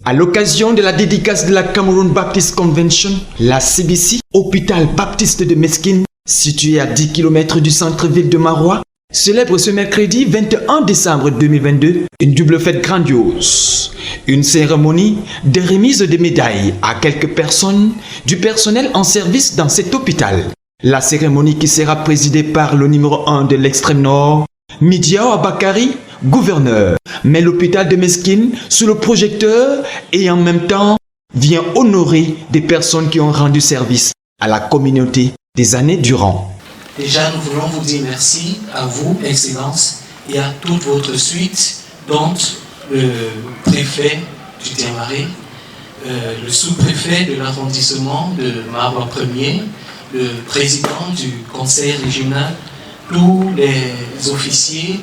À l'occasion de la dédicace de la Cameroun Baptist Convention, la CBC, hôpital baptiste de Meskin, situé à 10 km du centre-ville de Maroua, célèbre ce mercredi 21 décembre 2022 une double fête grandiose. Une cérémonie de remise de médailles à quelques personnes du personnel en service dans cet hôpital. La cérémonie qui sera présidée par le numéro 1 de l'extrême nord, Midiao Abakari, gouverneur, met l'hôpital de Meskin sous le projecteur et en même temps vient honorer des personnes qui ont rendu service à la communauté des années durant. Déjà, nous voulons vous dire merci à vous, Excellence, et à toute votre suite, dont le préfet du Témaré, le sous-préfet de l'arrondissement de Maroua 1er, le président du conseil régional, tous les officiers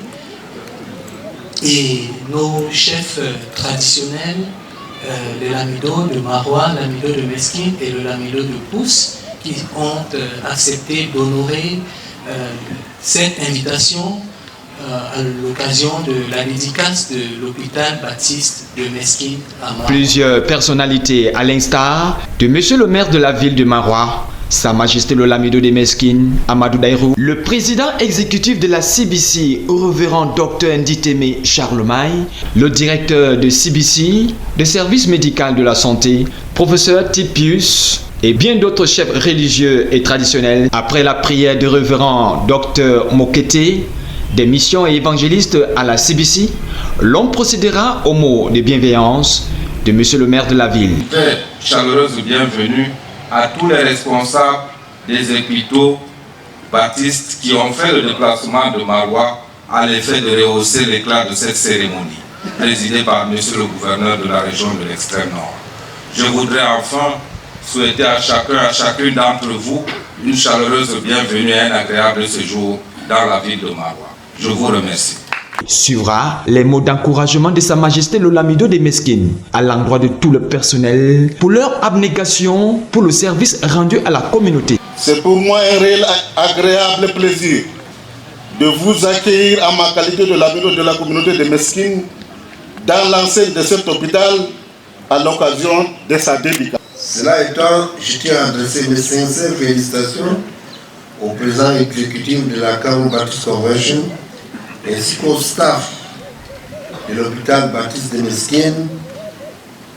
et nos chefs traditionnels, le Lamido de Maroua, Lamido de Meskin et le Lamido de Pousse, qui ont accepté d'honorer cette invitation à l'occasion de la dédicace de l'hôpital baptiste de Meskin à Maroua. Plusieurs personnalités, à l'instar de Monsieur le maire de la ville de Maroua, Sa Majesté le Lamido de Meskin, Amadou Daïrou, le président exécutif de la CBC, au révérend Dr Nditeme Charlemagne, le directeur de CBC, de service médical de la santé, professeur Tipius, et bien d'autres chefs religieux et traditionnels. Après la prière du révérend Dr Mokete, des missions et évangélistes à la CBC, l'on procédera au mot de bienveillance de Monsieur le maire de la ville. Très chaleureuse bienvenue à tous les responsables des hôpitaux baptistes qui ont fait le déplacement de Maroua à l'effet de rehausser l'éclat de cette cérémonie, présidée par Monsieur le gouverneur de la région de l'extrême nord. Je voudrais enfin souhaiter à chacune d'entre vous une chaleureuse bienvenue et un agréable séjour dans la ville de Maroua. Je vous remercie. Suivra les mots d'encouragement de Sa Majesté le Lamido de Meskin à l'endroit de tout le personnel pour leur abnégation pour le service rendu à la communauté. C'est pour moi un réel agréable plaisir de vous accueillir en ma qualité de Lamido de la communauté de Meskin dans l'enceinte de cet hôpital à l'occasion de sa dédicace. Cela étant, je tiens à adresser mes sincères félicitations au président exécutif de la Cameroun Baptist Convention ainsi qu'au staff de l'hôpital baptiste de Meskin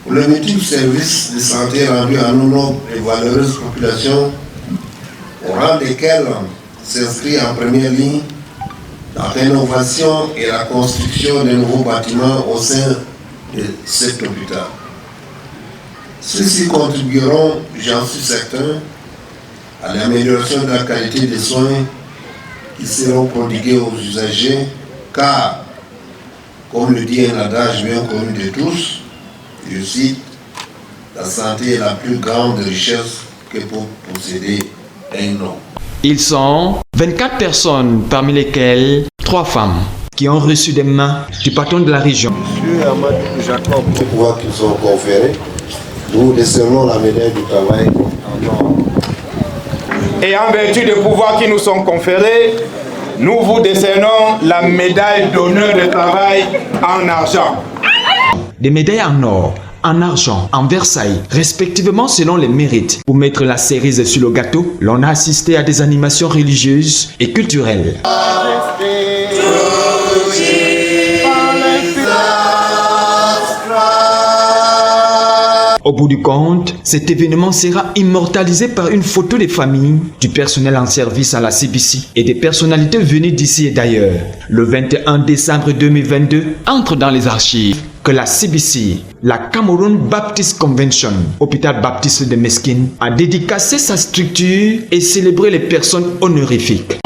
pour le multiple service de santé rendu à nos nobles et valeureuses populations, au rang desquelles s'inscrit en première ligne la rénovation et la construction de nouveaux bâtiments au sein de cet hôpital. Ceux-ci contribueront, j'en suis certain, à l'amélioration de la qualité des soins qui seront prodigués aux usagers, car, comme le dit un adage bien connu de tous, je cite, la santé est la plus grande richesse que pour posséder un homme. Ils sont 24 personnes, parmi lesquelles 3 femmes, qui ont reçu des mains du patron de la région. Monsieur Amadou Jacob, les pouvoirs qui sont conférés, nous décernons la médaille du travail en or. Et en vertu des pouvoirs qui nous sont conférés, nous vous décernons la médaille d'honneur de travail en argent. Des médailles en or, en argent, en Versailles, respectivement selon les mérites. Pour mettre la cerise sur le gâteau, l'on a assisté à des animations religieuses et culturelles. Au bout du compte, cet événement sera immortalisé par une photo des familles, du personnel en service à la CBC et des personnalités venues d'ici et d'ailleurs. Le 21 décembre 2022 entre dans les archives que la CBC, la Cameroun Baptist Convention, hôpital baptiste de Meskin, a dédicacé sa structure et célébré les personnes honorifiques.